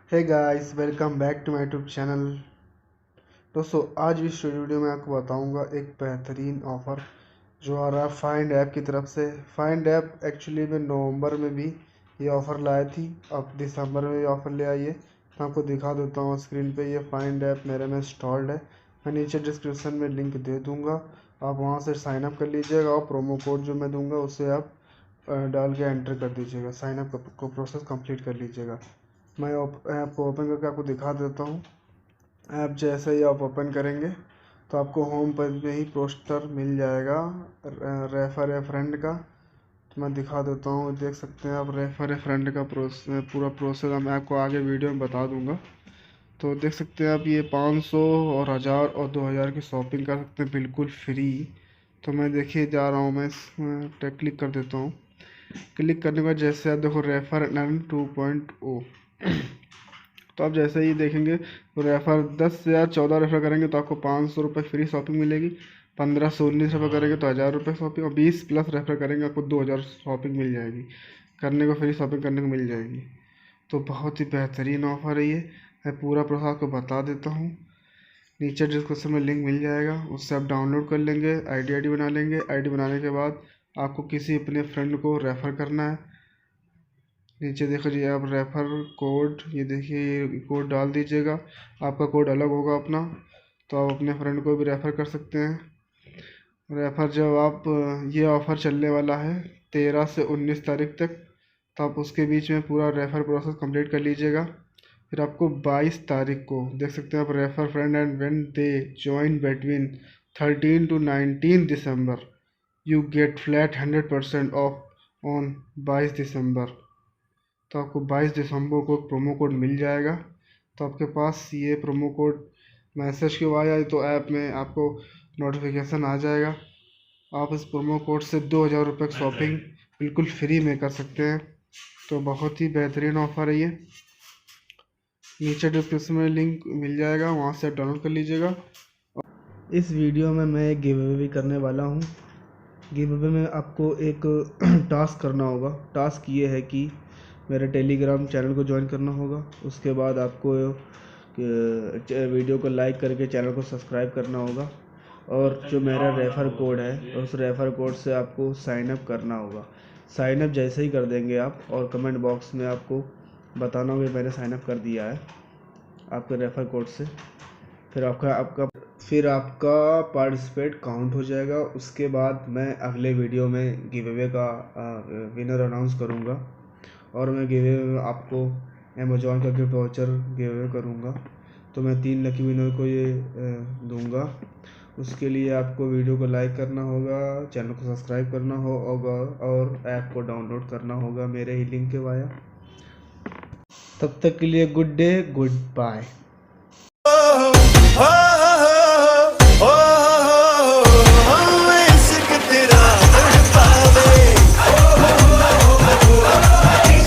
Hey guys, welcome back to my YouTube channel. दोस्तों, आज इस वीडियो में आपको बताऊंगा एक बेहतरीन ऑफ़र जो आ रहा है फाइंड ऐप की तरफ से। फाइंड ऐप एक्चुअली में नवंबर में भी ये ऑफ़र लाई थी, अब दिसंबर में ये ऑफ़र ले आई है। मैं आपको दिखा देता हूँ स्क्रीन पे। ये फाइंड ऐप मेरे में इंस्टॉल्ड है। मैं नीचे डिस्क्रिप्शन में लिंक दे दूँगा, आप वहाँ से साइन अप कर लीजिएगा और प्रोमो कोड जो मैं दूँगा उसे आप डाल के एंटर कर दीजिएगा। साइन अप को प्रोसेस कंप्लीट कर लीजिएगा। मैं ऐप को ओपन करके आपको दिखा देता हूँ। ऐप जैसे ही आप ओपन करेंगे तो आपको होम पेज में ही पोस्टर मिल जाएगा रेफर ए फ्रेंड का। तो मैं दिखा देता हूँ, देख सकते हैं आप रेफर ए फ्रेंड का पूरा प्रोसेस मैं आपको आगे वीडियो में बता दूंगा। तो देख सकते हैं आप, ये 500 और 1000 और 2000 की शॉपिंग कर सकते हैं बिल्कुल फ्री। तो मैं देखिए जा रहा हूँ, मैं इसमें क्लिक कर देता हूँ। क्लिक करने के बाद जैसे आप देखो रेफर एंड 2.0 तो आप जैसे ही देखेंगे तो रेफ़र 10 या 14 रेफ़र करेंगे तो आपको 500 रुपये फ्री शॉपिंग मिलेगी। 15 से 19 रेफ़र करेंगे तो 1000 रुपये शॉपिंग, और 20 प्लस रेफ़र करेंगे आपको 2000 शॉपिंग मिल जाएगी, करने को फ्री शॉपिंग करने को मिल जाएगी। तो बहुत ही बेहतरीन ऑफ़र है ये। मैं पूरा प्रोसेस आपको बता देता हूँ। नीचे डिस्क्रिप्शन में लिंक मिल जाएगा, उससे आप डाउनलोड कर लेंगे, आईडी बना लेंगे। आईडी बनाने के बाद आपको किसी अपने फ्रेंड को रेफ़र करना है। नीचे देखो जी, आप रेफ़र कोड, ये देखिए ये कोड डाल दीजिएगा। आपका कोड अलग होगा अपना, तो आप अपने फ्रेंड को भी रेफ़र कर सकते हैं। रेफ़र जब आप, ये ऑफ़र चलने वाला है 13 से 19 तारीख तक, तो आप उसके बीच में पूरा रेफ़र प्रोसेस कंप्लीट कर लीजिएगा। फिर आपको 22 तारीख को देख सकते हैं आप, refer friend and when they join between 13 to 19 December you get flat 100% of on 22 दिसंबर। तो आपको 22 दिसंबर को प्रोमो कोड मिल जाएगा। तो आपके पास ये प्रोमो कोड मैसेज क्यों आया, तो ऐप में आपको नोटिफिकेशन आ जाएगा। आप इस प्रोमो कोड से 2000 रुपये की शॉपिंग बिल्कुल फ्री में कर सकते हैं। तो बहुत ही बेहतरीन ऑफ़र है ये। नीचे डिस्क्रिप्शन में लिंक मिल जाएगा, वहाँ से आप डाउनलोड कर लीजिएगा। इस वीडियो में मैं एक गिव अवे भी करने वाला हूँ। गिव अवे में आपको एक टास्क करना होगा। टास्क ये है कि मेरे टेलीग्राम चैनल को ज्वाइन करना होगा। उसके बाद आपको वीडियो को लाइक करके चैनल को सब्सक्राइब करना होगा, और जो मेरा रेफ़र कोड है उस रेफ़र कोड से आपको साइन अप करना होगा। साइन अप जैसे ही कर देंगे आप, और कमेंट बॉक्स में आपको बताना होगा मैंने साइन अप कर दिया है आपके रेफ़र कोड से। फिर आपका पार्टिसिपेट काउंट हो जाएगा। उसके बाद मैं अगले वीडियो में गिव अवे का विनर अनाउंस करूँगा, और मैं गिव अवे में आपको अमेज़ॉन का गिफ्ट वाउचर गिव अवे करूँगा। तो मैं 3 लकी विनर को ये दूँगा। उसके लिए आपको वीडियो को लाइक करना होगा, चैनल को सब्सक्राइब करना होगा, और ऐप को डाउनलोड करना होगा मेरे ही लिंक के वाया। तब तक के लिए गुड डे, गुड बाय।